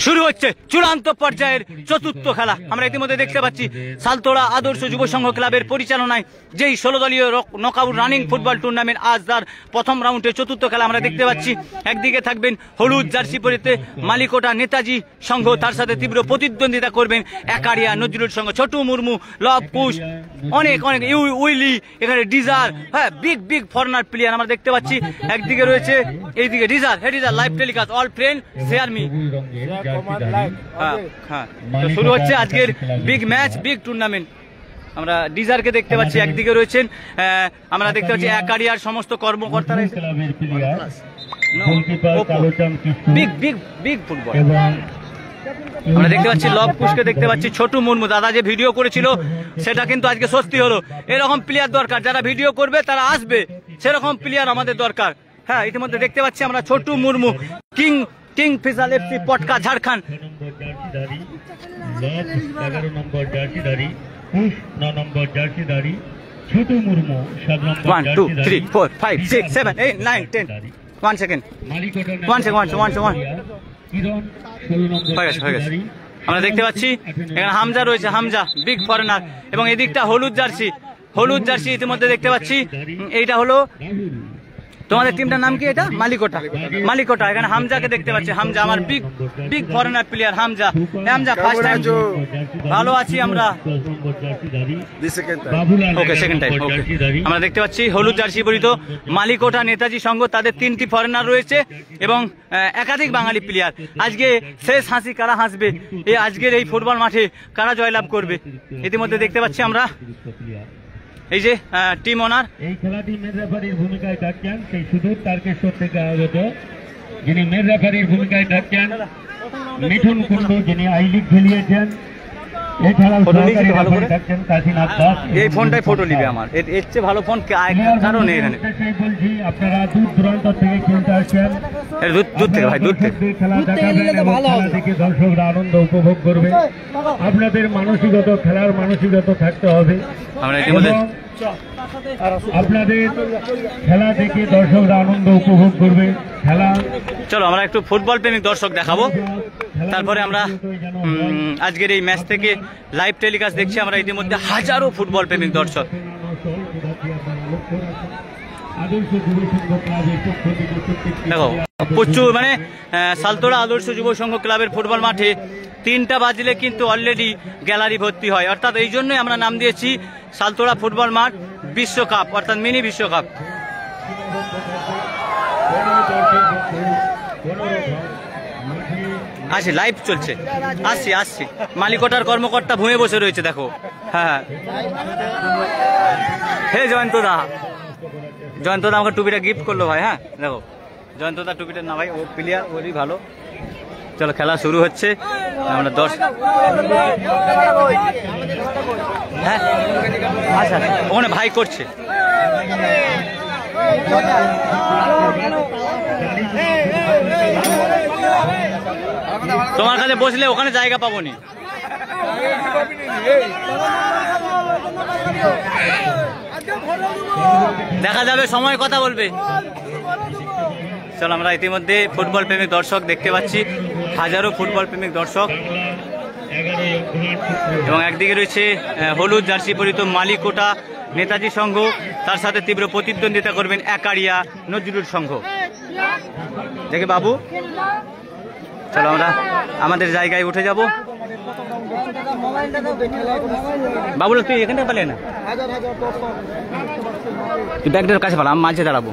শুরু হচ্ছে চূড়ান্ত পর্যায়ের চতুর্থ খেলা। আমরা ইতিমধ্যে দেখতে পাচ্ছি সালতোড়া আদর্শ যুব সংঘ ক্লাবের পরিচালনায় যেই 16 দলীয় নকআউট রানিং ফুটবল টুর্নামেন্ট আজ তার প্রথম রাউন্ডে চতুর্থ খেলা আমরা দেখতে পাচ্ছি। একদিকে থাকবেন হলুদ জার্সি পরিতে মালিকোটা নেতাজি সংঘ, তার সাথে তীব্র প্রতিদ্বন্দ্বিতা করবেন একারিয়া নজরুল সংঘ, ছোটু মুর্মু, লব কুশ, অনেক অনেক উইলি, এখানে ডিজার, হ্যাঁ বিগ বিগ ফরেনার প্লেয়ার আমরা দেখতে পাচ্ছি। একদিকে রয়েছে এইদিকে ডিজার, হে ডিজার live telecast, all friend share me. শুরু হচ্ছে আজকের বিগ ম্যাচ, বিগ টুর্নামেন্ট। আমরা ডিজারকে দেখতে পাচ্ছি, একদিকে রয়েছেন আমরা দেখতে পাচ্ছি একারিয়ার সমস্ত কর্মকর্তারা, বিগ বিগ বিগ ফুটবল। আমরা দেখতে পাচ্ছি লব কুশকে দেখতে পাচ্ছি, ছোটু মুর্মু, দাদা যে ভিডিও করেছিল সেটা কিন্তু আজকে সত্যি হলো। এরকম প্লেয়ার দরকার, যারা ভিডিও করবে তারা আসবে, সেরকম প্লেয়ার আমাদের দরকার। হ্যাঁ, ইতিমধ্যে দেখতে পাচ্ছি আমরা ছোটু মুর্মু, কিং ফিজাল এফসি পটকা ঝাড়খণ্ড, 11 নম্বর জার্সিধারী, কুশ 9 নম্বর জার্সিধারী, ছোটু মুর্মু 7 নম্বর 1 2 3 4 5 6 7 8 9 10 1 সেকেন্ড 1 সেকেন্ড 1 হয়ে গেছে। আমরা দেখতে পাচ্ছি এখানে হামজা রয়েছে, হামজা বিগ ফরেনার, এবং এদিকটা হলুদ জার্সি ইতিমধ্যে দেখতে পাচ্ছি। এইটা হলো তোমাদের টিমটার নাম কি? এটা মালিকোটা। এখানে হামজাকে দেখতে পাচ্ছি, হামজা আমার big big foreigner player. Hamza first time, ভালো আছি আমরা, ওকে সেকেন্ড টাইম ওকে। আমরা দেখতে পাচ্ছি হলুদ জার্সি পরিত মালিকোটা নেতাজি সংঘ, তাদের 3টি ফরেনার রয়েছে এবং একাধিক বাঙালি প্লেয়ার। আজকে শেষ হাসি কারা হাসবে, আজকের এই ফুটবল মাঠে কারা জয়লাভ করবে, ইতিমধ্যে দেখতে পাচ্ছি আমরা। এই যে টিম ওনার, এই খেলাটি মেন রেফারির ভূমিকায় থাকছেন সেই সুদূর তারকেশ্বর থেকে আগত, যিনি মেন রেফারির ভূমিকায় থাকছেন মিঠুন কুন্ডু, যিনি আই লিগ খেলিয়েছেন। এই খেলার সহকারী রেফারি থাকছেন কাশীনাথ দাস। এই ফোনটাই ফটো নিবে আমার, এর চেয়ে ভালো ফোন কারণ নেই এখানে। বলছি আপনারা দূর দূরান্ত থেকে খেলতে আসছেন, দূর থেকে ভাই, দূর থেকে খেলা দেখাবেন এবং খেলা দেখে দর্শকরা আনন্দ উপভোগ করবে। আপনাদের খেলার মানসিকতা থাকতে হবে। আপনাদের খেলা দেখে দর্শকরা আনন্দ উপভোগ করবে। চলো আমরা একটু ফুটবল প্রেমিক দর্শক দেখাবো, তারপরে আমরা আজকের এই ম্যাচ থেকে লাইভ টেলিকাস্ট দেখছি আমরা ইতিমধ্যে হাজারো ফুটবল প্রেমিক দর্শক। দেখো প্রচুর, মানে সালতোড়া আদর্শ যুব সংঘ ক্লাবের ফুটবল মাঠে 3টা বাজলে কিন্তু অলরেডি গ্যালারি ভর্তি হয়, অর্থাৎ এই জন্যই আমরা নাম দিয়েছি সালতোড়া ফুটবল মাঠ বিশ্বকাপ, অর্থাৎ মিনি বিশ্বকাপ। আসি, লাইভ চলছে, আসছি। মালিকোটার কর্মকর্তা ভূমে বসে রয়েছে, দেখো। হ্যাঁ, হে জয়ন্তদা আমাকে টুপিটা গিফট করলো ভাই। হ্যাঁ দেখো, জয়ন্তদা টুপিটা না ভাই, ও প্লেয়ার, ওরই ভালো। চলো খেলা শুরু হচ্ছে, আমরা 10, হ্যাঁ আচ্ছা ওখানে ভাই করছে। তোমার কাছে বসলে ওখানে জায়গা পাবো নি। দেখা যাবে, সময় কথা বলবে। চলো আমরা ইতিমধ্যে ফুটবল প্রেমিক দর্শক দেখতে পাচ্ছি, হাজারো ফুটবল প্রেমিক দর্শক, এবং একদিকে রয়েছে হলুদ জার্সি পরিত মালিকোটা নেতাজি সংঘ, তার সাথে তীব্র প্রতিদ্বন্দ্বিতা করবেন একারিয়া নজরুল সংঘ। দেখে বাবু, চলো আমরা আমাদের জায়গায় উঠে যাব। বাবুল তুই এখানে পালে না, তুই ব্যাগটার কাছে পালা, আমি মাঝে দাঁড়াবো।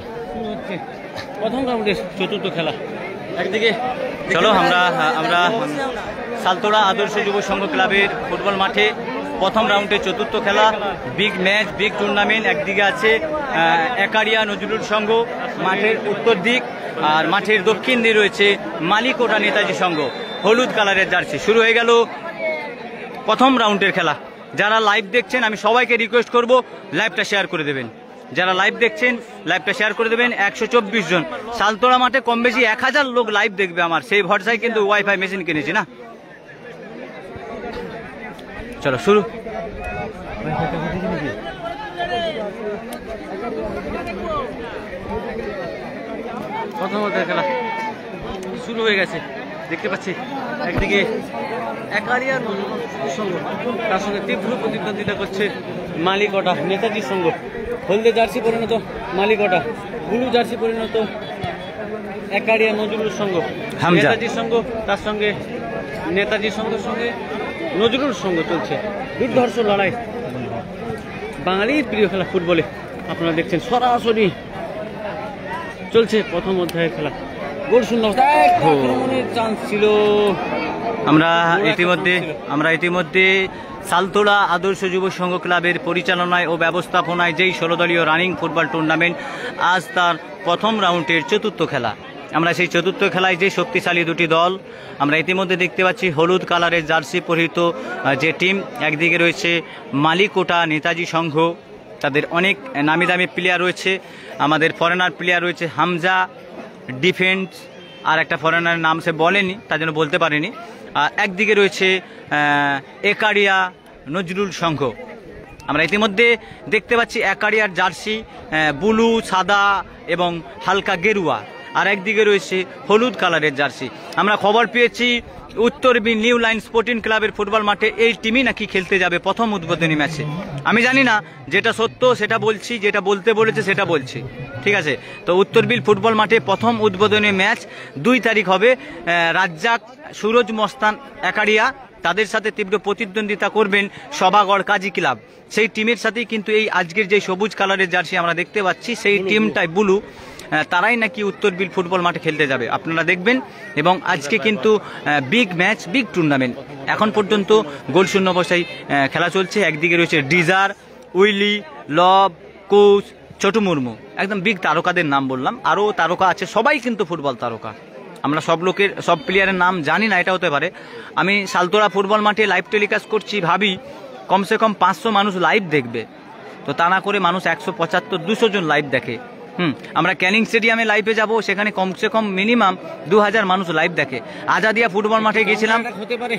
প্রথম রাউন্ডের চতুর্থ খেলা, একদিকে চলো আমরা সালতোড়া আদর্শ যুব সংঘ ক্লাবের ফুটবল মাঠে প্রথম রাউন্ডে চতুর্থ খেলা, বিগ ম্যাচ, বিগ টুর্নামেন্ট। একদিকে আছে একারিয়া নজরুল সংঘ মাঠের উত্তর দিক, আর মাঠের দক্ষিণ দিকে রয়েছে মালিকোটা নেতাজি সংঘ, হলুদ কালারের জার্সি। শুরু হয়ে গেল প্রথম রাউন্ডের খেলা। যারা লাইভ দেখছেন আমি সবাইকে রিকোয়েস্ট করব লাইভটা শেয়ার করে দেবেন। যারা লাইভ দেখছেন লাইভটা শেয়ার করে দেবেন। 124 জন, সালতোড়া মাঠে কম বেশি 1000 লোক লাইভ দেখবে আমার, সেই ভরসায় কিন্তু ওয়াইফাই মেশিন কিনেছি না। চলো শুরু। প্রথম খেলা শুরু হয়ে গেছে। দেখতে পাচ্ছি একদিকে একারিয়ার সঙ্গ, তার সঙ্গে তীব্র প্রতিদ্বন্দ্বিতা করছে মালিকটা নেতাজির সঙ্গ। হলদে জার্সি পরিণত মালিকটা, ব্লু জার্সি পরিণত একারিয়া নজরুল সঙ্গ, নেতাজির সঙ্গ, তার সঙ্গে নেতাজির সঙ্গের সঙ্গে নজরুল সঙ্গ চলছে। দুর্ধর্ষ লড়াই, বাঙালির প্রিয় খেলা ফুটবলে আপনারা দেখছেন সরাসরি চলছে প্রথম অধ্যায়ের খেলা। গোল শূন্য আক্রমণের চান্স ছিল। আমরা ইতিমধ্যে সালতোড়া আদর্শ যুব সংঘ ক্লাবের পরিচালনায় ও ব্যবস্থাপনায় যেই 16 দলীয় রানিং ফুটবল টুর্নামেন্ট আজ তার প্রথম রাউন্ডের চতুর্থ খেলা। আমরা সেই চতুর্থ খেলায় যে শক্তিশালী দুটি দল আমরা ইতিমধ্যে দেখতে পাচ্ছি। হলুদ কালারের জার্সি পরিহিত যে টিম, একদিকে রয়েছে মালিকোটা নেতাজি সংঘ, তাদের অনেক নামি দামি প্লেয়ার রয়েছে। আমাদের ফরেনার প্লেয়ার রয়েছে হামজা ডিফেন্স, আর একটা ফরেনার নাম সে বলেনি, তার জন্য বলতে পারেনি। একদিকে রয়েছে একারিয়া নজরুল সংঘ। আমরা ইতিমধ্যে দেখতে পাচ্ছি একারিয়ার জার্সি ব্লু, সাদা এবং হালকা গেরুয়া, আর একদিকে রয়েছে হলুদ কালারের জার্সি। আমরা খবর পেয়েছি উত্তরবীর নিউ লাইন স্পোর্টিং ক্লাবের ফুটবল মাঠে এই টিমই নাকি খেলতে যাবে প্রথম উদ্বোধনী ম্যাচে। আমি জানি না, যেটা সত্য সেটা বলছি, যেটা বলতে বলেছে সেটা বলছি, ঠিক আছে? তো উত্তরবীর ফুটবল মাঠে প্রথম উদ্বোধনী ম্যাচ 2 তারিখ হবে। রাজ্জাক সুরজ মস্তান একারিয়া, তাদের সাথে তীব্র প্রতিদ্বন্দ্বিতা করবেন সভাগড় কাজী ক্লাব। সেই টিমের সাথেই কিন্তু এই আজকের যে সবুজ কালারের জার্সি আমরা দেখতে পাচ্ছি, সেই টিমটাই ব্লু, তারাই নাকি উত্তরবীর ফুটবল মাঠে খেলতে যাবে, আপনারা দেখবেন। এবং আজকে কিন্তু বিগ ম্যাচ, বিগ টুর্নামেন্ট। এখন পর্যন্ত গোল শূন্য অবস্থায় খেলা চলছে। একদিকে রয়েছে ডিজার, উইলি, লব, কোচ, ছোটু মুর্মু, একদম বিগ তারকাদের নাম বললাম। আরও তারকা আছে, সবাই কিন্তু ফুটবল তারকা। আমরা সব প্লেয়ারের নাম জানি না, এটা হতে পারে। আমি সালতোড়া ফুটবল মাঠে লাইভ টেলিকাস্ট করছি, ভাবি কমসে কম 500 মানুষ লাইভ দেখবে, তো তা না করে মানুষ 175-200 জন লাইভ দেখে। আমরা ক্যানিং স্টেডিয়ামে লাইভে যাব, সেখানে কমসে কম মিনিমাম 2000 মানুষ লাইভ দেখে। আজাদিয়া ফুটবল মাঠে গেছিলাম, হতে পারে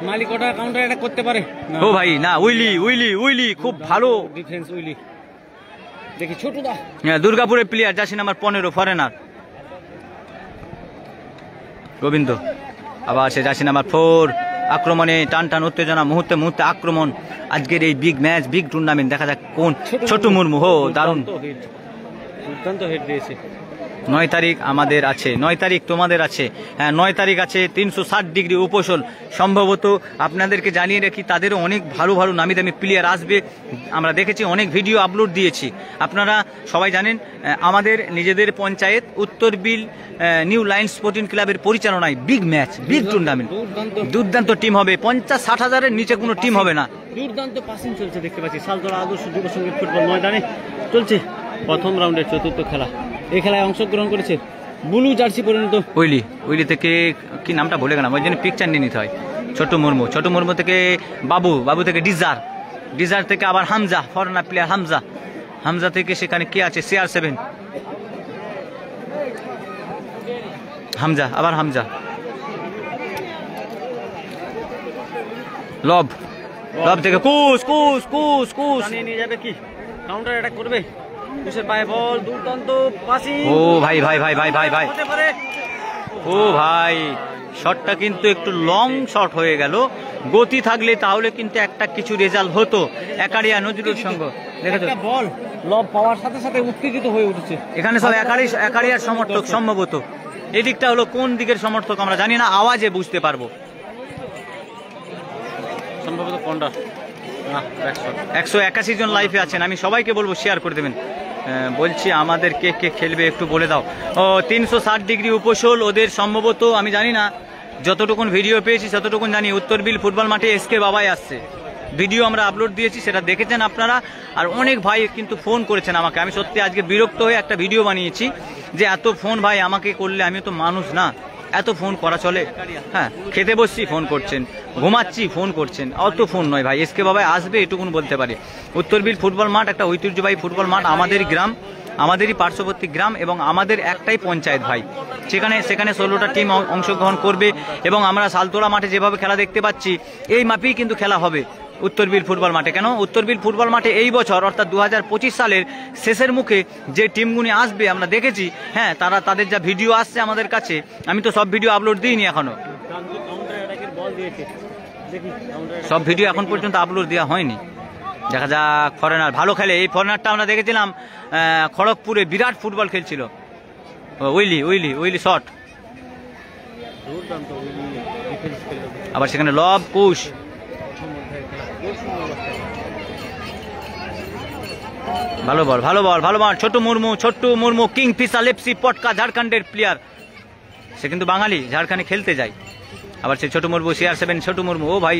মালিকটা কাউন্টার অ্যাটাক করতে পারে। ও ভাই না, উইলি খুব ভালো ডিফেন্স। উইলি দেখি ছোটদা, দুর্গাপুরের player, jersey number 15 foreigner Gobinda. আবার সে জার্সি নাম্বার 4। আক্রমণে টান উত্তেজনা, মুহূর্তে মুহূর্তে আক্রমণ। আজকের এই বিগ ম্যাচ, বিগ টুর্নামেন্ট, দেখা যাক কোন ছোটু মুর্মু। দারুণ দুর্দান্ত হেড দিয়েছে। 9 তারিখ আমাদের আছে, 9 তারিখ তোমাদের আছে। হ্যাঁ, 9 তারিখ আছে 360 ডিগ্রি উপসল। সম্ভবত আপনাদেরকে জানিয়ে রাখি, তাদেরও অনেক ভালো ভালো নামি দামি প্লেয়ার আসবে। আমরা দেখেছি, অনেক ভিডিও আপলোড দিয়েছি। আপনারা সবাই জানেন, আমাদের নিজেদের পঞ্চায়েত উত্তরবিল নিউ লাইন স্পোর্টিং ক্লাবের পরিচালনায় বিগ ম্যাচ, বিগ টুর্নামেন্ট, দুর্দান্ত টিম হবে। 50-60 হাজারের নিচে কোনো টিম হবে না। দুর্দান্ত পাসিং চলছে দেখতে পাচ্ছি সালতোড়া আদর্শ যুব সংঘের ফুটবল ময়দানে চলছে প্রথম রাউন্ডের চতুর্থ খেলা। এই খেলায় অংশগ্রহণ করেছে ব্লু জার্সি পরিণত উইলি থেকে, কি নামটা বলে গেলাম, ওই জন্য পিকচার নিয়ে নিতে হয়। ছোটু মুর্মু থেকে বাবু থেকে ডিজার থেকে আবার হামজা, ফরেনার প্লেয়ার হামজা থেকে সেখানে কে আছে, CR7 আবার হামজা। লব থেকে কুস নিয়ে যাবে, কি কাউন্টার অ্যাটাক করবে। কুসের পায়ে বল, দুর্দান্ত পাসিং। ও ভাই ও ভাই, শটটা কিন্তু একটু লং শট হয়ে গেল। গতি থাকলে তাহলে কিন্তু একটা কিছু রেজাল্ট হতো। একারিয়া নজরুল সংঘ, দেখেছো বল লব পাওয়ার সাথে সাথে উত্তেজিত হয়ে উঠেছে। এখানে সব একারিয়ার সমর্থক সম্ভবত। এই দিকটা হলো কোন দিকের সমর্থক আমরা জানি না, আওয়াজে বুঝতে পারবো। সম্ভবত কোনটা, 181 জন লাইভে আছেন। আমি সবাইকে বলবো শেয়ার করে দেবেন। বলছি আমাদের কে খেলবে একটু বলে দাও। 360 ডিগ্রি উপসল ওদের সম্ভবত, আমি জানি না, যতটুকুন ভিডিও পেয়েছি ততটুকুন জানি উত্তরবিল ফুটবল মাঠে SK বাবাই আসছে। ভিডিও আমরা আপলোড দিয়েছি, সেটা দেখেছেন আপনারা। আর অনেক ভাই কিন্তু ফোন করেছেন আমাকে। আমি সত্যি আজকে বিরক্ত হয়ে একটা ভিডিও বানিয়েছি যে এত ফোন ভাই আমাকে করলে, আমি তো মানুষ না, এত ফোন করা চলে? হ্যাঁ, খেতে বসছি ফোন করছেন, ঘুমাচ্ছি ফোন করছেন, অত ফোন নয় ভাই। SK বাবাই আসবে এটুকুন বলতে পারি। উত্তরবিল ফুটবল মাঠ একটা ঐতিহ্যবাহী ফুটবল মাঠ, আমাদের গ্রাম, আমাদেরই পার্শ্ববর্তী গ্রাম এবং আমাদের একটাই পঞ্চায়েত ভাই। সেখানে 16টা টিম অংশগ্রহণ করবে এবং আমরা সালতোড়া মাঠে যেভাবে খেলা দেখতে পাচ্ছি এই মাপেই কিন্তু খেলা হবে। উত্তরবীর ফুটবল মাঠে। কেন উত্তরবীর ফুটবল মাঠে এই বছর অর্থাৎ 2025 সালের শেষের মুখে যে টিমগুলি আসবে আমরা দেখেছি, হ্যাঁ তাদের যা ভিডিও আসছে আমাদের কাছে, আমি তো সব ভিডিও আপলোড দিইনি এখনো, সব ভিডিও এখন পর্যন্ত আপলোড দেওয়া হয়নি। দেখা যাক ফরেনার ভালো খেলে, এই ফরেনারটা আমরা দেখেছিলাম খড়গপুরে বিরাট ফুটবল খেলছিল, উইলি শট, আবার সেখানে লব কুশ, ভালো বল ছোট্টু মুর্মু কিং ফিশার লেপসি পটকা ঝাড়খণ্ডের প্লেয়ার, সে কিন্তু বাঙালি, ঝাড়খণ্ডে খেলতে যায়। আবার সে ছোট মুর্মু CR7 ছোট মুর্মু, ও ভাই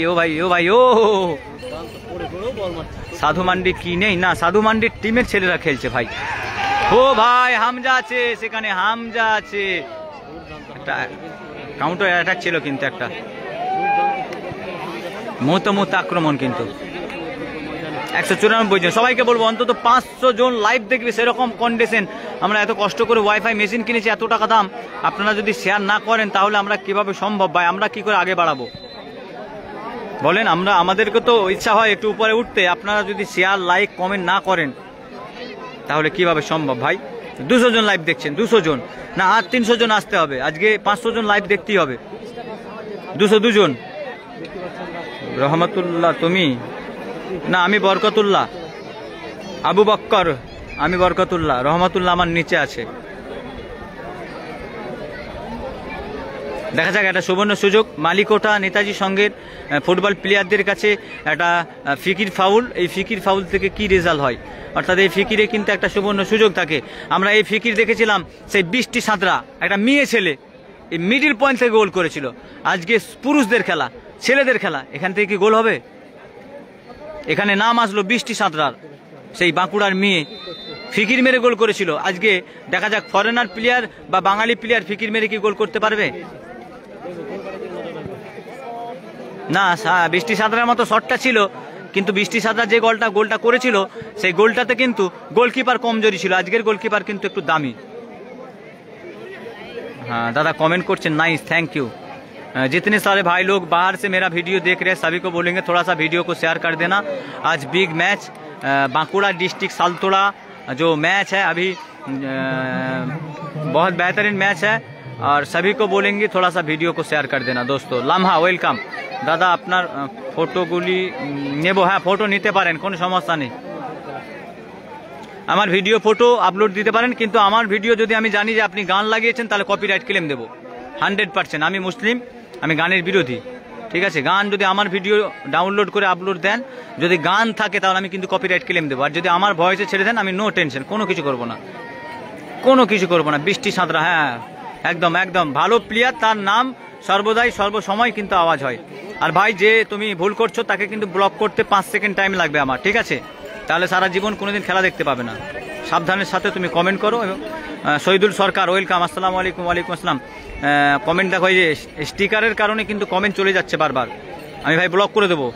সাধু মান্ডি কি নেই না, সাধু মান্ডির টিমের ছেলেরা খেলছে ভাই। ও ভাই হামজা আছে সেখানে, হামজা আছে, একটা কাউন্টার অ্যাটাক ছিল কিন্তু একটা মুহূর্ত আক্রমণ, কিন্তু 194 জন। সবাইকে বলবো অন্তত 500 জন লাইভ দেখবে, সেরকম কন্ডিশন। আমরা এত কষ্ট করে ওয়াইফাই মেশিন কিনেছি, এত টাকা দাম, আপনারা যদি শেয়ার না করেন তাহলে আমরা কিভাবে সম্ভব ভাই, আমরা কি করে আগে বাড়াবো বলেন? আমাদেরকে তো ইচ্ছা হয় একটু উপরে উঠতে, আপনারা যদি শেয়ার লাইক কমেন্ট না করেন তাহলে কিভাবে সম্ভব ভাই? 200 জন লাইভ দেখছেন, 200 জন না, আর 300 জন আসতে হবে, আজকে 500 জন লাইভ দেখতেই হবে। 202 জন। রহমতুল্লাহ তুমি না, আমি বরকতুল্লাহ, আবু বক্কর, আমি বরকতুল্লাহ, রহমতুল্লাহ আমার নিচে আছে। দেখা যাক, একটা সুবর্ণ সুযোগ মালিকোটা নেতাজি সঙ্গের ফুটবল প্লেয়ারদের কাছে একটা ফিকির ফাউল, এই ফিকির ফাউল থেকে কি রেজাল্ট হয়, অর্থাৎ এই ফিকিরে কিন্তু একটা সুবর্ণ সুযোগ থাকে। আমরা এই ফিকির দেখেছিলাম সেই 20টি সাঁতরা, একটা মেয়ে ছেলে এই মিডিল পয়েন্ট থেকে গোল করেছিল। আজকে পুরুষদের খেলা, ছেলেদের খেলা, এখান থেকে কি গোল হবে? এখানে নাম আসলো 20টি সাঁতরার, সেই বাঁকুড়ার মেয়ে ফিকির মেরে গোল করেছিল। আজকে দেখা যাক ফরেনার প্লেয়ার বা বাঙালি প্লেয়ার ফিকির মেরে কি গোল করতে পারবে? না, 20টি সাঁতরার মতো শটটা ছিল, কিন্তু 20টি সাঁতরা যে গোলটা করেছিল সেই গোলটাতে কিন্তু গোলকিপার কমজোরি ছিল। আজকের গোলকিপার কিন্তু একটু দামি। हाँ दादा कमेंट करছেন, नाइस थैंक यू। जितने सारे भाई लोग बाहर से मेरा वीडियो देख रहे हैं सभी को बोलेंगे थोड़ा सा वीडियो को शेयर कर देना। आज big match Bankura district Saltora जो मैच है अभी बहुत बेहतरीन मैच है और सभी को बोलेंगे थोड़ा सा वीडियो को शेयर कर देना दोस्तों। लम्हा वेलकम दादा, আপনার ফটোগুলি নেব? হ্যাঁ ফটো নিতে পারেন, কোনো সমস্যা নেই। আমার ভিডিও ফটো আপলোড দিতে পারেন, কিন্তু আমার ভিডিও যদি আমি জানি যে আপনি গান লাগিয়েছেন তাহলে কপিরাইট ক্লেম দেবো 100%। আমি মুসলিম, আমি গানের বিরোধী, ঠিক আছে? গান যদি আমার ভিডিও ডাউনলোড করে আপলোড দেন, যদি গান থাকে তাহলে আমি কিন্তু কপিরাইট ক্লেম দেবো। আর যদি আমার ভয়েসে ছেড়ে দেন আমি নো টেনশন, কোনো কিছু করবো না, কোনো কিছু করবো না। 20টি সাঁতরা, হ্যাঁ একদম একদম ভালো প্লেয়ার, তার নাম সর্বদাই সর্বসময় কিন্তু আওয়াজ হয়। আর ভাই যে তুমি ভুল করছো তাকে কিন্তু ব্লক করতে 5 সেকেন্ড টাইম লাগবে আমার, ঠিক আছে? তাহলে সারা জীবন কোনোদিন খেলা দেখতে পাবে না। সাবধানের সাথে তুমি কমেন্ট করো। এবং শহীদুল সরকার ওয়েলকাম, আসসালামু আলাইকুম। ওয়ালাইকুম আসসালাম। কমেন্ট দেখো, এই যে স্টিকারের কারণে কিন্তু কমেন্ট চলে যাচ্ছে বারবার, আমি ভাই ব্লক করে দেবো।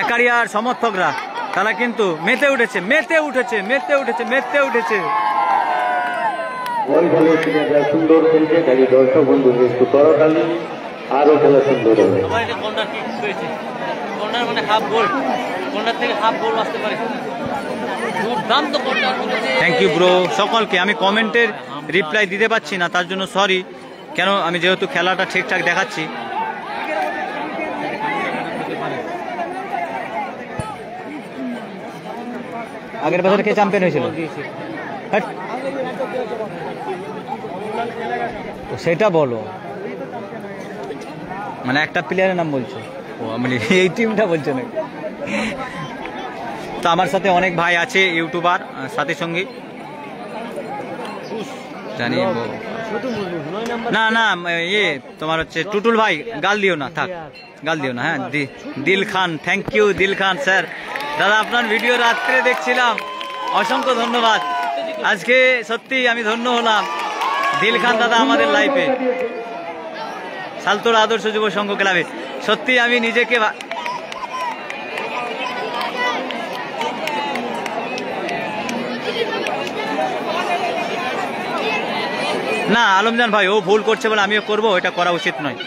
একারিয়ার সমর্থকরা তারা কিন্তু মেতে উঠেছে। সুন্দর খেলছে, তাই দর্শক বন্ধু একটু করতালি, আরো খেলা সুন্দর হবে। থ্যাংক ইউ ব্রো সকলকে। আমি কমেন্টের রিপ্লাই দিতে পারছি না, তার জন্য সরি। কেন, আমি যেহেতু খেলাটা ঠিকঠাক দেখাচ্ছি। আগের বছর কে চ্যাম্পিয়ন হয়েছিল সেটা বলো, মানে একটা প্লেয়ারের নাম বলছো? ও মানে এই টিমটা বলছো না? তো আমার সাথে অনেক ভাই আছে ইউটিউবার সাথে সঙ্গে, জানি না না ইয়ে তোমার হচ্ছে টুটুল ভাই, গাল দিও না, থাক গাল দিও না। হ্যাঁ দিল খান, থ্যাংক ইউ দিল খান স্যার। দাদা আপনার ভিডিও রাত্রে দেখছিলাম, অসংখ্য ধন্যবাদ। আজকে সত্যি আমি ধন্য হলাম, দিল খান দাদা আমাদের লাইফে, সালতোড়া আদর্শ যুব সংঘ ক্লাবে। সত্যি আমি নিজেকে না আলমজান ভাই ও ভুল করছে বলে আমিও করবো, এটা করা উচিত নয়।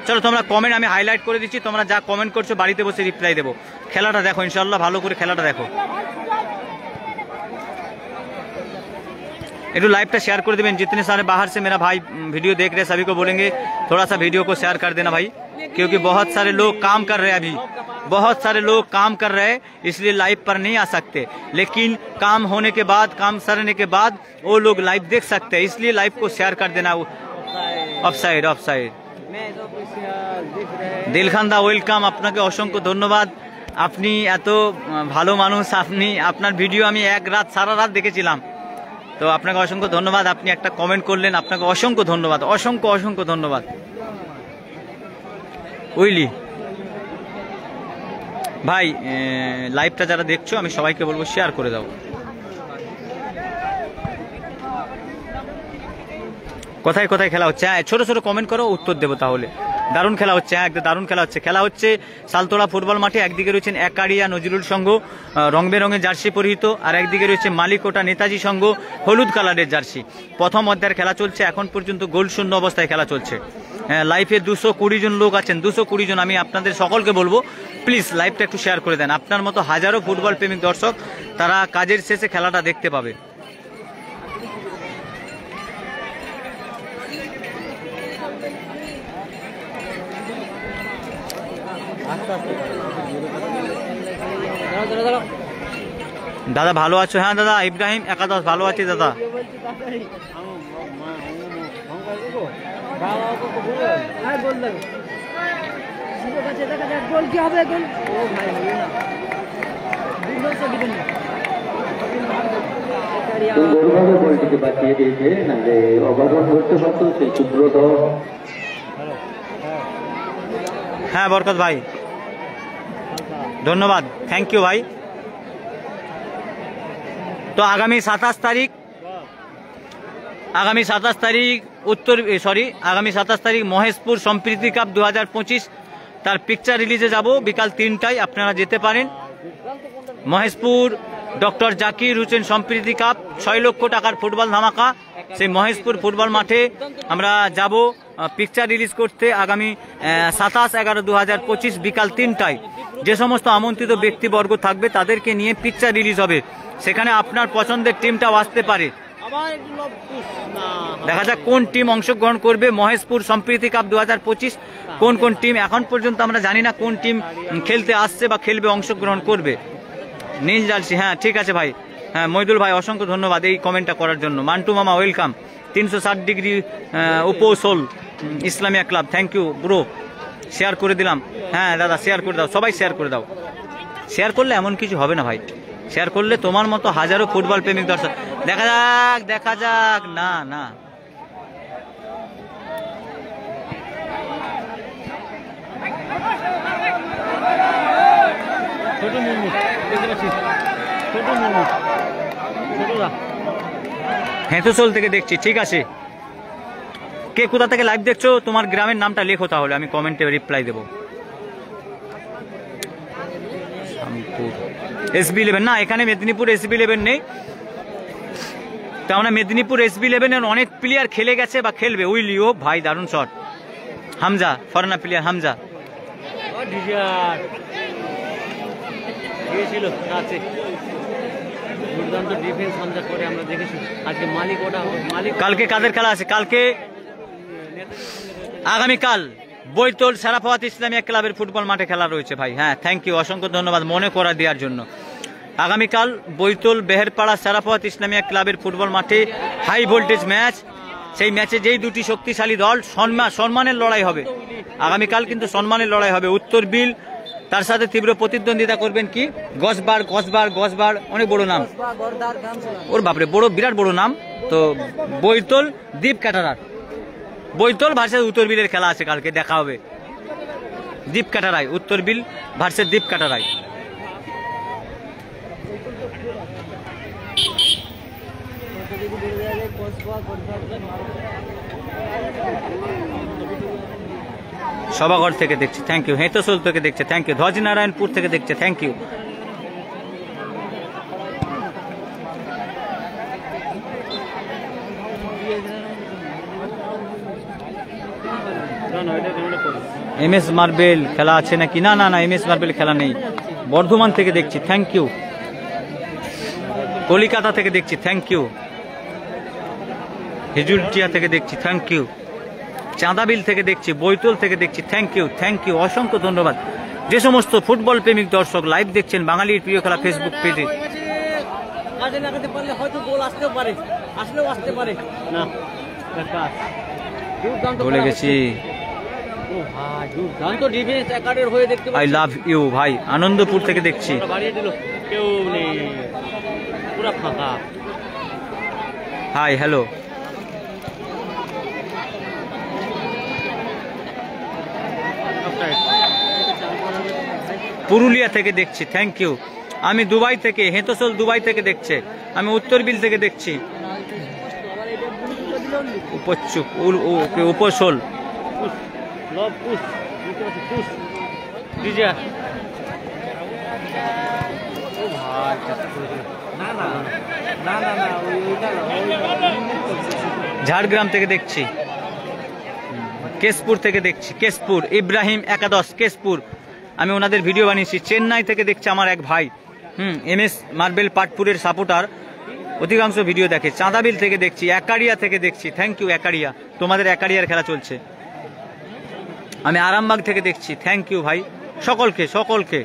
চলো তোমরা কমেন্ট আমি হাইলাইট করে দিচ্ছি, তোমরা যা কমেন্ট করছো বাড়িতে বসে রিপ্লাই দেবো। খেলাটা দেখো ইনশাল্লাহ, ভালো করে খেলাটা দেখো। एक लाइव शेयर कर देवें। जितने सारे बाहर से मेरा भाई वीडियो देख रहे हैं सभी को बोलेंगे थोड़ा सा वीडियो को शेयर कर देना भाई, क्योंकि बहुत सारे लोग काम कर रहे हैं, अभी बहुत सारे लोग काम कर रहे हैं इसलिए लाइव पर नहीं आ सकते, लेकिन काम होने के बाद, काम सरने के बाद वो लोग लाइव देख सकते हैं, इसलिए लाइव को शेयर कर देना। Offside offside. দিলখান দা ওয়েলকাম, আপনাকে অসংখ্য ধন্যবাদ। আপনি এত ভালো মানুষ, আপনি আপনার ভিডিও আমি এক রাত সারা রাত দেখেছিলাম, তো আপনাকে অসংখ্য ধন্যবাদ। আপনি একটা কমেন্ট করলেন, আপনাকে অসংখ্য ধন্যবাদ, অসংখ্য অসংখ্য ধন্যবাদ। উইলি ভাই লাইভটা যারা দেখছো আমি সবাইকে বলবো শেয়ার করে দাও। কোথায় কোথায় খেলা হচ্ছে ছোট ছোট কমেন্ট করো, উত্তর দেবো তাহলে। দারুণ খেলা হচ্ছে, একদম দারুণ খেলা হচ্ছে। খেলা হচ্ছে সালতোড়া ফুটবল মাঠে। একদিকে রয়েছেন একাড়িয়া নজরুল সংঘ রং বেরঙের জার্সি পরিহিত, আর একদিকে রয়েছে মালিকোটা নেতাজি সংঘ হলুদ কালারের জার্সি। প্রথম অধ্যায়ের খেলা চলছে, এখন পর্যন্ত গোল শূন্য অবস্থায় খেলা চলছে। লাইভে 220 জন লোক আছেন, 220 জন। আমি আপনাদের সকলকে বলবো প্লিজ লাইভটা একটু শেয়ার করে দেন। আপনার মতো হাজারো ফুটবল প্রেমিক দর্শক তারা কাজের শেষে খেলাটা দেখতে পাবে। দাদা ভালো আছো? হ্যাঁ দাদা ইব্রাহিম একাদশ ভালো আছি দাদা। বলটিকে বাঁচিয়ে দিয়েছে, নাহলে অবগত করতে পারতো সেই সুব্রত। হ্যাঁ বরকত ভাই ধন্যবাদ, থ্যাংক ইউ ভাই। তো আগামী 27 তারিখ আগামী 27 তারিখ মহেশপুর সম্প্রীতি কাপ 2025 তার পিকচার রিলিজে যাব বিকাল 3টায়, আপনারা যেতে পারেন। মহেশপুর ডক্টর জাকির হোসেন সম্প্রীতি কাপ 6 লক্ষ টাকার ফুটবল ধামাকা, সেই মহেশপুর ফুটবল মাঠে আমরা যাব পিকচার রিলিজ করতে আগামী 27/11/2025 বিকাল 3টায়। যে সমস্ত আমন্ত্রিত ব্যক্তিবর্গ থাকবে তাদেরকে নিয়ে পিকচার রিলিজ হবে, সেখানে আপনার পছন্দের টিমটাও আসতে পারে। দেখা যাক কোন টিম অংশগ্রহণ করবে মহেশপুর সম্প্রীতি কাপ 2025। কোন কোন টিম এখন পর্যন্ত আমরা জানি না, কোন টিম খেলতে আসছে বা খেলবে, অংশগ্রহণ করবে। নীল জার্সি, হ্যাঁ ঠিক আছে ভাই। হ্যাঁ মইদুল ভাই অসংখ্য ধন্যবাদ এই কমেন্টটা করার জন্য। মান্টু মামা ওয়েলকাম। 360 ডিগ্রি উপোসল Islamia club, thank you bro. Share করে দিলাম। হ্যাঁ দাদা শেয়ার করে দাও, সবাই শেয়ার করে দাও। শেয়ার করলে এমন কিছু হবে না ভাই, শেয়ার করলে তোমার মতো হাজারো ফুটবল প্রেমিক দর্শক। দেখা যাক দেখা যাক। না না হেঁতুসোল থেকে দেখছি, ঠিক আছে। কে কোথা থেকে লাইভ দেখছো তোমার গ্রামের নামটা লেখো, তাহলে আমি কমেন্টে রিপ্লাই দেবো। SB11 না, এখানে মেদিনীপুর SB11 নেই, তার মেদিনীপুর SB11 এর অনেক প্লেয়ার খেলে গেছে বা খেলবে। উইলি ও ভাই দারুণ shot. Hamza foreigner player Hamza দুর্দান্ত ডিফেন্স হামজা করে আমরা দেখেছি। আজকে কালকে কাদের খেলা আছে? কালকে আগামীকাল বৈতল সারাফাত ইসলামিয়া ক্লাবের ফুটবল মাঠে খেলা রয়েছে ভাই। হ্যাঁ থ্যাংক ইউ, অসংখ্য ধন্যবাদ মনে করা দেওয়ার জন্য। আগামীকাল বৈতল বেহেরপাড়া সারাফাত ইসলামিয়া ক্লাবের ফুটবল মাঠে হাই ভোল্টেজ ম্যাচ। সেই ম্যাচে যেই দুটি শক্তিশালী দল সম্মানের লড়াই হবে আগামীকাল, কিন্তু সম্মানের লড়াই হবে। উত্তর বিল তার সাথে তীব্র প্রতিদ্বন্দ্বিতা করবেন কি গসবার অনেক বড় নাম ওর, বাপরে বড় বিরাট বড় নাম। তো বৈতল দ্বীপ ক্যাটারার, বৈতল ভার্সেস উত্তর বিলের খেলা আছে কালকে, দেখা হবে। দ্বীপ কাটারাই, উত্তর বিল ভার্সেস দ্বীপ কাটারাই। সভাঘর থেকে দেখছি, থ্যাংক ইউ। হেঁতোসোল থেকে দেখছে, থ্যাংক ইউ। ধ্বজনারায়ণপুর থেকে দেখছে, থ্যাংক ইউ। MS মার্বেল খেলা আছে নাকি? না না না, MS মার্বেল খেলা নেই। বর্ধমান থেকে দেখছি, থ্যাংক ইউ। কলিকাতা থেকে দেখছি, থ্যাংক ইউ। হিজুলটিয়া থেকে দেখছি, থ্যাংক ইউ। চাঁদাবিল থেকে দেখছি, বৈতল থেকে দেখছি, থ্যাংক ইউ, থ্যাংক ইউ, অসংখ্য ধন্যবাদ। যে সমস্ত ফুটবল প্রেমিক দর্শক লাইভ দেখছেন বাঙালির প্রিয় খেলা ফেসবুক পেজে, কাজে লাগাতে পারলে হয়তো গোল আসতেও পারে, আসলেও আসতে পারে না। বলে গেছি। ও ভাই, দুর্দান্ত ডিফেন্স একাডের হয়ে দেখতে আই লাভ ইউ ভাই, আনন্দপুর থেকে দেখছি। বাড়িয়ে দিল, কেউ নেই, পুরো ফাঁকা। Hi hello. পুরুলিয়া থেকে দেখছি, থ্যাংক ইউ। আমি দুবাই থেকে, হেতসল দুবাই থেকে দেখছে। আমি উত্তরবিল থেকে দেখছি। উপচুপ উপসল ঝাড়গ্রাম থেকে দেখছি। কেশপুর থেকে দেখছি, কেশপুর ইব্রাহিম একাদশ কেশপুর। আমি ওনাদের ভিডিও বানিয়েছি। চেন্নাই থেকে দেখছি আমার এক ভাই, MS মার্বেল পাটপুরের সাপোর্টার, অধিকাংশ ভিডিও দেখে। চাঁদাবিল থেকে দেখছি, একারিয়া থেকে দেখছি, থ্যাংক ইউ একারিয়া, তোমাদের একারিয়ার খেলা চলছে। আমি আরামবাগ থেকে দেখছি, থ্যাংক ইউ ভাই, সকলকে সকলকে।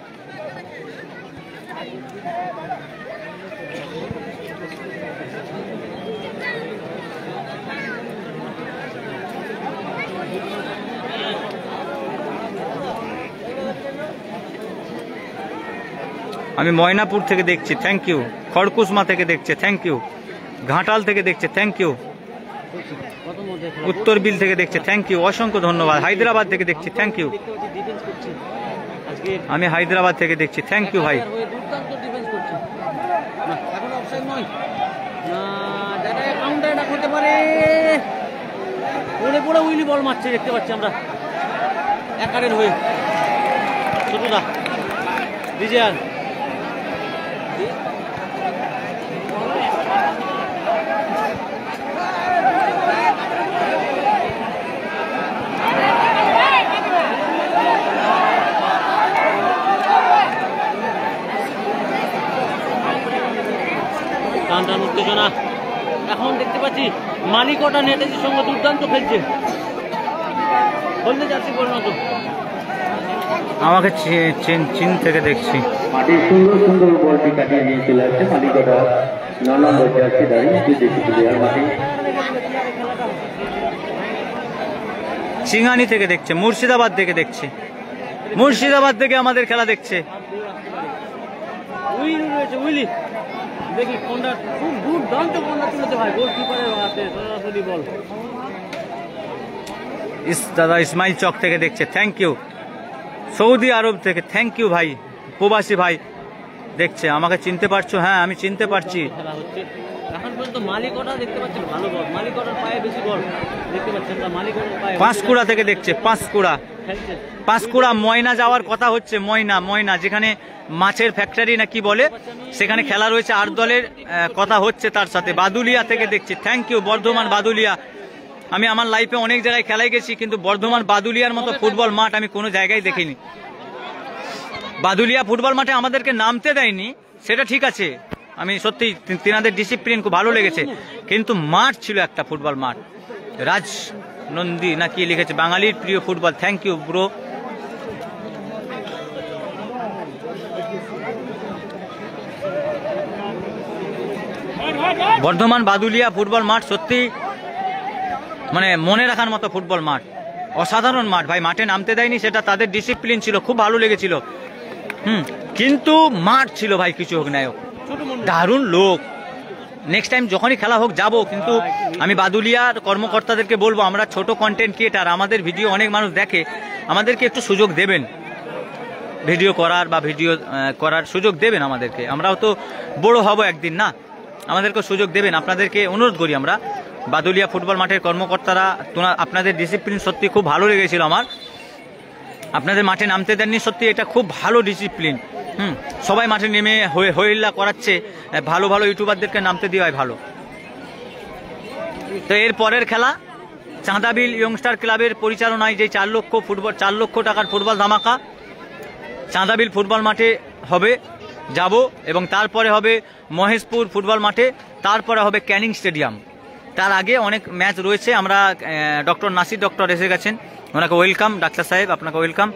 আমি ময়নাপুর থেকে দেখছি, থ্যাংক ইউ। খড়কুসমা থেকে দেখছে, থ্যাংক ইউ। ঘাটাল থেকে দেখছে, থ্যাংক ইউ। উত্তরবিল থেকে দেখছে, থ্যাংক ইউ, অসংখ্য ধন্যবাদ। হায়দ্রাবাদ থেকে দেখছি, থ্যাংক ইউ। আমি হায়দ্রাবাদ থেকে দেখছি, থ্যাংক ইউ ভাই। উইলি বল মারছে, দেখতে পাচ্ছি আমরা একারের হয়ে। ছোটদা বিজয়ান টান টান উত্তেজনা। এখন দেখতে পাচ্ছি মালিকটা নেতাজির সঙ্গে দুর্দান্ত খেলছে, বলতে যাচ্ছি পরিণত। আমাকে চীন থেকে দেখছি। মাটি সুন্দর সুন্দর বলটি কাটিয়ে নিয়ে চলে আসছে মালিকটা। 9 নম্বর জার্সি দাঁড়িয়ে মাটি। সিঙ্গানি থেকে দেখছে, মুর্শিদাবাদ থেকে দেখছে, মুর্শিদাবাদ থেকে আমাদের খেলা দেখছে। উইলি রয়েছে, উইলি দেখি কোনটা খুব দুর্দান্ত কোনটা তুলেছে ভাই, গোলকিপারের হাতে সরাসরি বল। দাদা ইসমাইল চক থেকে দেখছে, থ্যাংক ইউ। সৌদি আরব থেকে, থ্যাংক ইউ ভাই, প্রবাসী ভাই দেখছে। আমাকে চিনতে পারছো? হ্যাঁ আমি চিনতে পারছি। খেলা হচ্ছে এখন পর্যন্ত মালিকটা দেখতে পাচ্ছেন ভালো বল, মালিকটার পায়ে বেশি বল দেখতে পাচ্ছেন না, মালিকটার পায়ে। পাঁশকুড়া থেকে দেখছে, পাঁশকুড়া, পাঁশকুড়া ময়না যাওয়ার কথা হচ্ছে, ময়না ময়না যেখানে মাছের ফ্যাক্টরি না কি বলে, সেখানে খেলা রয়েছে 8 দলের কথা হচ্ছে তার সাথে। বাদুলিয়া থেকে দেখছি, থ্যাংক ইউ। বর্ধমান বাদুলিয়া, আমি আমার লাইফে অনেক জায়গায় খেলায় গেছি, কিন্তু বর্ধমান বাদুলিয়ার মতো ফুটবল মাঠ আমি কোনো জায়গায় দেখিনি। বাদুলিয়া ফুটবল মাঠে আমাদেরকে নামতে দেয়নি, সেটা ঠিক আছে, আমি সত্যি তিনাদের ডিসিপ্লিন খুব ভালো লেগেছে, কিন্তু মাঠ ছিল একটা ফুটবল মাঠ। রাজ নন্দী না কি লিখেছে, বাঙালির প্রিয় football, thank you bro. Bardhaman Baduliya football মাঠ সত্যি মানে মনে রাখার মতো ফুটবল মাঠ, অসাধারণ মাঠ ভাই। মাঠে নামতে দেয়নি, সেটা তাদের ডিসিপ্লিন ছিল, খুব ভালো লেগেছিল। কিন্তু মাঠ ছিল ভাই, কিছু হোক না হোক, দারুণ লোক। নেক্সট টাইম যখনই খেলা হোক যাব, কিন্তু আমি বাদুলিয়ার কর্মকর্তাদেরকে বলবো, আমরা ছোট কন্টেন্ট ক্রিয়েটার, আমাদের ভিডিও অনেক মানুষ দেখে, আমাদেরকে একটু সুযোগ দেবেন ভিডিও করার, বা ভিডিও করার সুযোগ দেবেন আমাদেরকে। আমরাও তো বড় হব একদিন, না? আমাদেরকে সুযোগ দেবেন, আপনাদেরকে অনুরোধ করি আমরা। বাদুলিয়া ফুটবল মাঠের কর্মকর্তারা, আপনাদের ডিসিপ্লিন সত্যি খুব ভালো লেগেছিল আমার। আপনাদের মাঠে নামতে দেননি, সত্যি এটা খুব ভালো ডিসিপ্লিন। সবাই মাঠে নেমে হইল্লা করাচ্ছে, ভালো ভালো ইউটিউবারদেরকে নামতে দেওয়াই ভালো। তো এর পরের খেলা চাঁদাবিল ইয়ংস্টার ক্লাবের পরিচালনায় যে 4 লক্ষ টাকার ফুটবল ধামাকা চাঁদাবিল ফুটবল মাঠে হবে, যাব, এবং তারপরে হবে মহেশপুর ফুটবল মাঠে, তারপরে হবে ক্যানিং স্টেডিয়াম। তার আগে অনেক ম্যাচ রয়েছে। আমরা ডক্টর নাসির ডক্টর এসে গেছেন, ওনাকে ওয়েলকাম। ডাক্তার সাহেব আপনাকে ওয়েলকাম।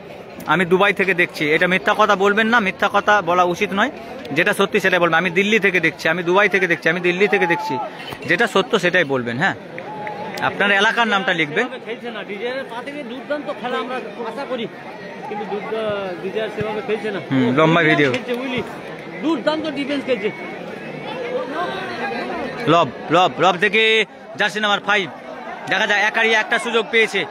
আমি দুবাই থেকে দেখছি, এটা মিথ্যা কথা বলবেন না, মিথ্যা কথা বলা উচিত নয়, যেটা সত্যি সেটাই বলবেন। আমি দিল্লি থেকে দেখছি, আমি দুবাই থেকে দেখছি, আমি দিল্লি থেকে দেখছি, যেটা সত্য সেটাই বলবেন। হ্যাঁ, আপনার এলাকার নামটা লিখবেন। খেলছে না ডিজাইনের পা থেকে দুর্দান্ত খেলা আমরা আশা করি, কিন্তু ডিজাইন সেভাবে খেলছে না। লম্বা ভিডিও খেলছে উইলি, দুর্দান্ত ডিফেন্স খেলছে। লব থেকে জার্সি নাম্বার 5 দেখা যায় একারিয়া একটা সুযোগ পেয়েছে,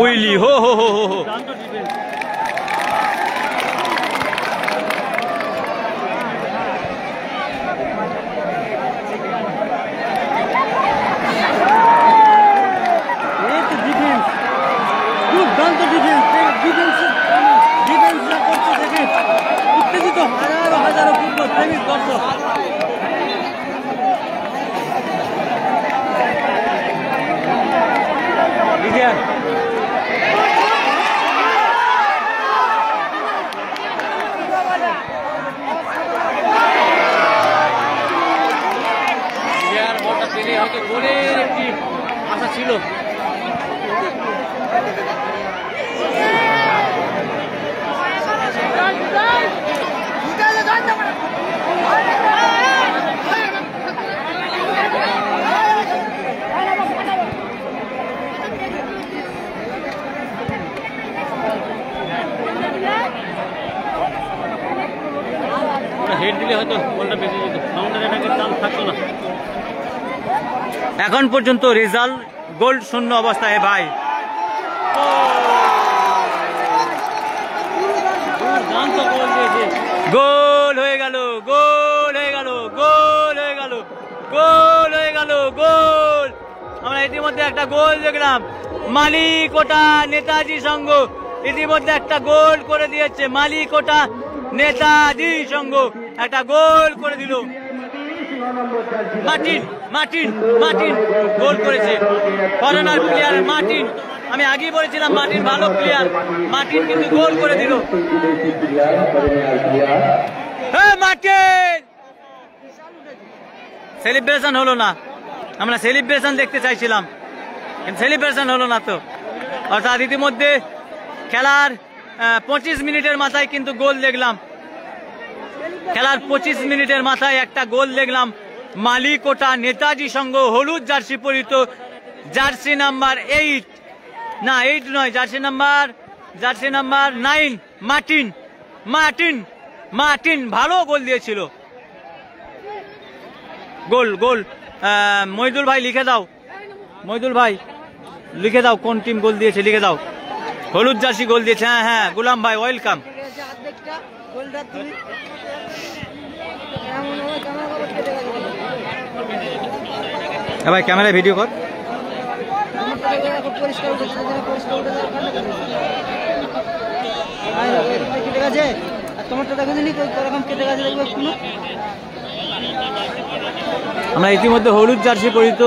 উইলি হো হো হো হো। দুর্দান্ত ডিফেন্স। দুর্দান্ত ডিফেন্স, ডিফেন্সরা করছে দেখে উত্তেজিত হাজারো ফুটবল প্রেমিক দর্শক। বলটা পেলে হয়তো গোলের একটি আশা ছিল। হেড দিলে হয়তো বলটা বেঁচে যেত, কাউন্টার অ্যাটাকের চান্স থাকতো না। এখন পর্যন্ত রেজাল্ট গোল শূন্য অবস্থায় ভাই। গোল হয়ে গেল, আমরা ইতিমধ্যে একটা গোল দেখলাম। মালিকোটা নেতাজি সংঘ ইতিমধ্যে একটা গোল করে দিয়েছে। মালিকোটা নেতাজি সংঘ একটা গোল করে দিল। মার্টিন গোল করেছে, ফরেনার প্লেয়ার মার্টিন। আমি আগেই বলেছিলাম মার্টিন ভালো প্লেয়ার, মার্টিন কিন্তু গোল করে দিল। মার্টিন সেলিব্রেশন হলো না, আমরা সেলিব্রেশন দেখতে চাইছিলাম, কিন্তু সেলিব্রেশন হলো না। তো অর্থাৎ ইতিমধ্যে খেলার 25 মিনিটের মাথায় কিন্তু গোল দেখলাম। খেলার 25 মিনিটের মাথায় একটা গোল দেখলাম। মালিকোটা নেতাজি সংঘ হলুদ জার্সি পরিত, জার্সি নাম্বার 8 নয়, জার্সি নাম্বার 9 মার্টিন ভালো গোল দিয়েছিল। গোল মইদুল ভাই লিখে দাও কোন টিম গোল দিয়েছে, লিখে দাও। হলুদ জার্সি গোল দিয়েছে। হ্যাঁ গুলাম ভাই ওয়েলকাম। ভাই ক্যামেরায় ভিডিও কর। আমরা ইতিমধ্যে হলুদ জার্সি পরিত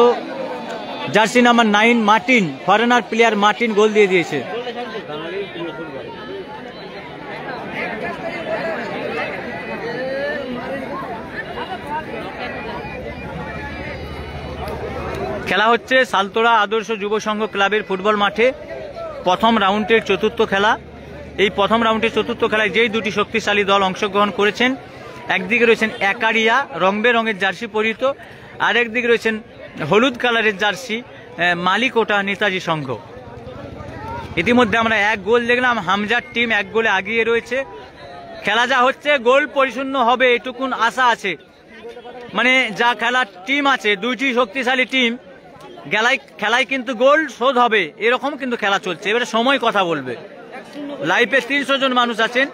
jersey number 9 Martin, foreigner player Martin goal দিয়ে দিয়েছে। খেলা হচ্ছে সালতোরা আদর্শ যুব সংঘ ক্লাবের ফুটবল মাঠে প্রথম রাউন্ডের চতুর্থ খেলা। এই প্রথম রাউন্ডের চতুর্থ খেলায় যেই দুটি শক্তিশালী দল অংশগ্রহণ করেছেন, একদিকে রয়েছেন একারিয়া রং বেরঙের জার্সি পরিহিত, আর একদিকে রয়েছেন হলুদ কালারের জার্সি মালিকোটা নেতাজি সংঘ। ইতিমধ্যে আমরা এক গোল দেখলাম, হামজার টিম এক গোলে আগিয়ে রয়েছে। খেলা যা হচ্ছে গোল পরিশূন্য হবে এটুকুন আশা আছে। মানে যা খেলার টিম আছে, দুইটি শক্তিশালী টিম, খেলায় কিন্তু গোল শোধ হবে এরকম কিন্তু খেলা চলছে। এবারে সময় কথা বলবে। লাইভে 300 জন মানুষ আছেন।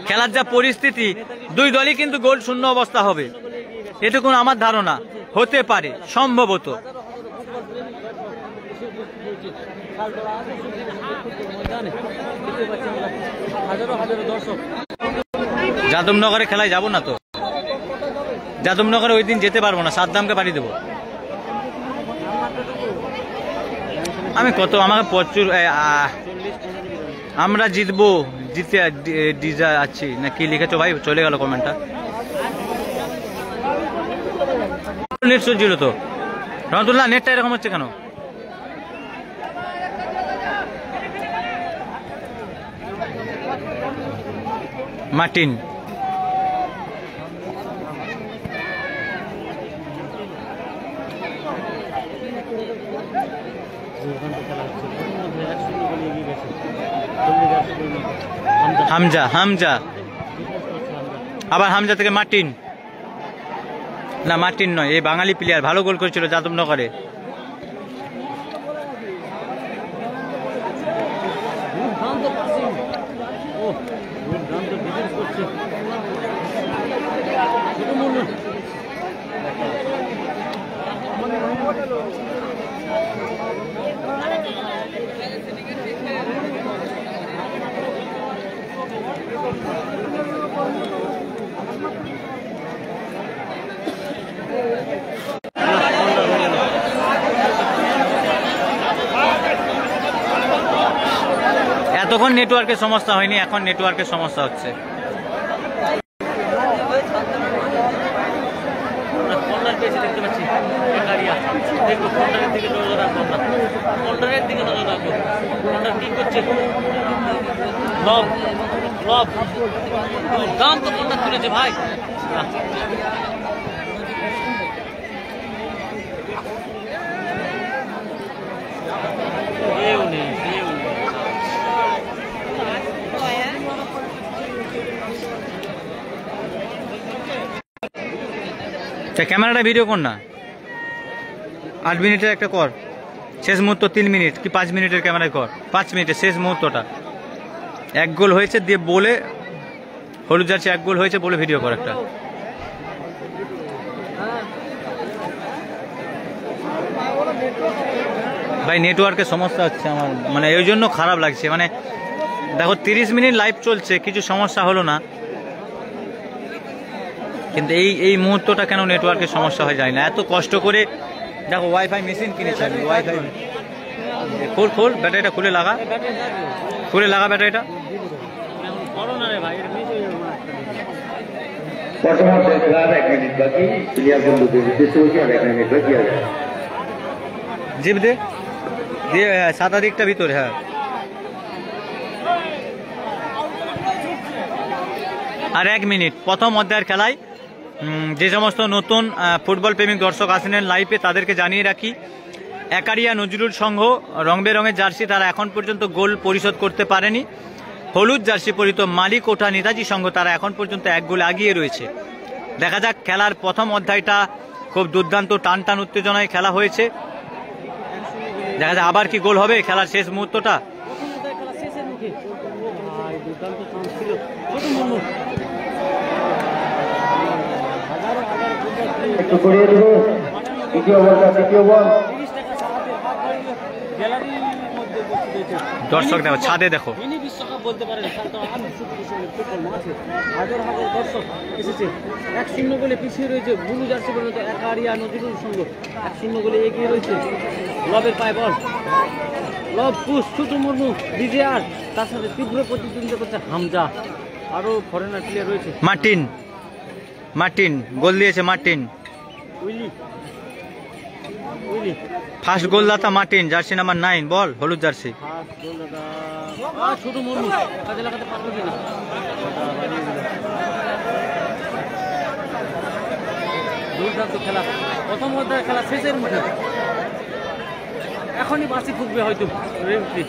খেলার যা পরিস্থিতি, দুই দলই কিন্তু গোল শূন্য অবস্থা হবে। এটুকু আমার ধারণা, হতে পারে সম্ভবত। যাদবনগরে খেলায় যাব না তো, যাদবনগরে ওই দিন যেতে পারবো না, সাদ্দামকে পাঠিয়ে দেবো। আমি কত, আমাকে প্রচুর, আমরা জিতবো, জিতে ডিজা আছি না কি লিখেছো ভাই? চলে গেল কমেন্টটা। নেট চলছিল তো রহমতুল্লাহ, নেটটা এরকম হচ্ছে কেন? মার্টিন হামজা, হামজা আবার হামজা থেকে মার্টিন, না মার্টিন নয়, এই বাঙালি প্লেয়ার ভালো গোল করেছিল যাদবনগরে। এতক্ষণ নেটওয়ার্কের সমস্যা হয়নি, এখন নেটওয়ার্কের সমস্যা হচ্ছে। দেখতে পাচ্ছি কি করছে, দাম তো কন্ট্রাক্ট তুলেছে ভাই। ক্যামেরাটা ভিডিও কর না, 8 মিনিটের একটা কর, শেষ মুহূর্ত 3 মিনিট কি 5 মিনিটের ক্যামেরায় কর, 5 মিনিটের শেষ মুহূর্তটা। 1 গোল হয়েছে দিয়ে বলে, হলুদ জার্সি 1 গোল হয়েছে বলে ভিডিও কর একটা। ভাই নেটওয়ার্কের সমস্যা হচ্ছে আমার, মানে এই জন্য খারাপ লাগছে। মানে দেখো 30 মিনিট লাইভ চলছে, কিছু সমস্যা হলো না, কিন্তু এই মুহূর্তটা কেন নেটওয়ার্কের সমস্যা হয়ে যায় না? এত কষ্ট করে দেখো ওয়াইফাই মেশিন কিনেছি আমি, ওয়াইফাই খোল ব্যাটারিটা খুলে লাগা, ব্যাটারিটা। জিপ দে দিয়ে সাদা দিকটা ভিতরে, হ্যাঁ আর 1 মিনিট। প্রথম অধ্যায়ের খেলায় যে সমস্ত নতুন ফুটবল প্রেমিক দর্শক আসেন লাইভে তাদেরকে জানিয়ে রাখি, একারিয়া নজরুল সংঘ রং বেরঙের জার্সি তারা এখন পর্যন্ত গোল পরিশোধ করতে পারেনি। হলুদ জার্সি পরিহিত মালিকোঠা নেতাজি সংঘ তারা এখন পর্যন্ত 1 গোল এগিয়ে রয়েছে। দেখা যাক, খেলার প্রথম অধ্যায়টা খুব দুর্দান্ত টান টান উত্তেজনায় খেলা হয়েছে, দেখা যাক আবার কি গোল হবে খেলার শেষ মুহূর্তটা। একটু করিয়ে দেবো, দ্বিতীয় বলটা, তৃতীয় বল। দর্শক দেখো, ছাদে দেখো, মিনি বিশ্বকাপ বলতে পারেন, হাজার হাজার দর্শক এসেছে। 1-0 গোলে পিছিয়ে রয়েছে ব্লু জার্সি পর্যন্ত একারিয়া নজরুল সংঘ, 1-0 গোলে এগিয়ে রয়েছে। লবের পায়ে বল, লব পুশ, ছোটু মুর্মু, ডিজেআর, তার সাথে তীব্র প্রতিদ্বন্দ্বিতা করছে হামজা, আরো ফরেনার প্লেয়ার রয়েছে। মার্টিন গোল দিয়েছে, মার্টিন উইলি ফার্স্ট গোলদাতা মার্টিন, জার্সি নাম্বার 9, বল হলুদ জার্সি। ছোট মুর্মু কাজে লাগাতে পারবে কিনা, দুর্দান্ত খেলা। প্রথম অধ্যায়ের খেলা শেষের মুখে, এখনই বাঁশি ফুটবে হয়তো রেফারি,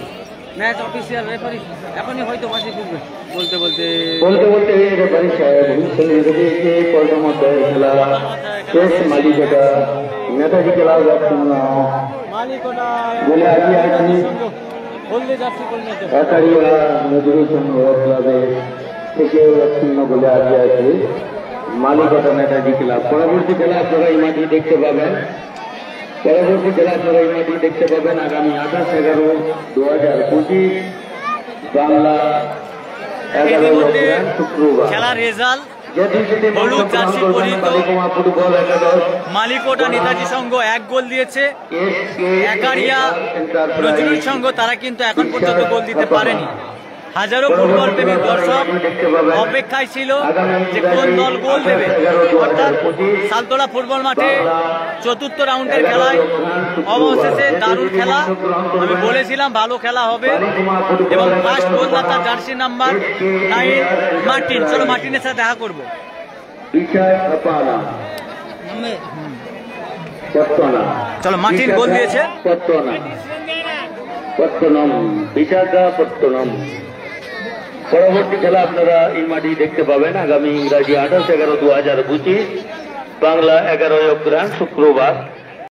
ম্যাচ অফিসিয়াল রেফারি এখনই হয়তো বাঁশি ফুটবে। বলতে রেফারি সাহেব প্রথম অধ্যায়ের খেলা শেষ, মালিকোঠা নেতাজি খেলা বলে আগিয়ে আছি। একারিয়া নজরুল সংঘ ক্লাবে থেকে 1-0 গোলে আগিয়ে আছে মালিকতা নেতাজি ক্লাব। পরবর্তী খেলা আপনারা এই মাঠে দেখতে পাবেন। পরবর্তী খেলা আপনারা এই মাঠে দেখতে পাবেন আগামী 28/11/2025 বাংলা 11 অক্টোবর শুক্রবার। খেলার রেজাল্ট হলুদ জার্সি পরিহিত ফুটবল একাদশ মালিকোটা নেতাজি সংঘ 1 গোল দিয়েছে। একারিয়া নজরুল সংঘ তারা কিন্তু এখন পর্যন্ত গোল দিতে পারেনি। হাজারো ফুটবল প্রেমী দর্শক অপেক্ষায় ছিল যে কোন দল গোল দেবে। অর্থাৎ সালতোলা ফুটবল মাঠে চতুর্থ রাউন্ডের খেলায় অবশেষে দারুণ খেলা, আমি বলেছিলাম ভালো খেলা হবে এবং ফার্স্ট গোলদাতা জার্সি নাম্বার 9 মার্টিন। চলো মার্টিনের সাথে দেখা করবো। চলো মার্টিন গোল দিয়েছে। পরবর্তী খেলা আপনারা এই মাঠে দেখতে পাবেন আগামী ইংরাজি 28/11/2025 বাংলা 11 অক্টোবর শুক্রবার।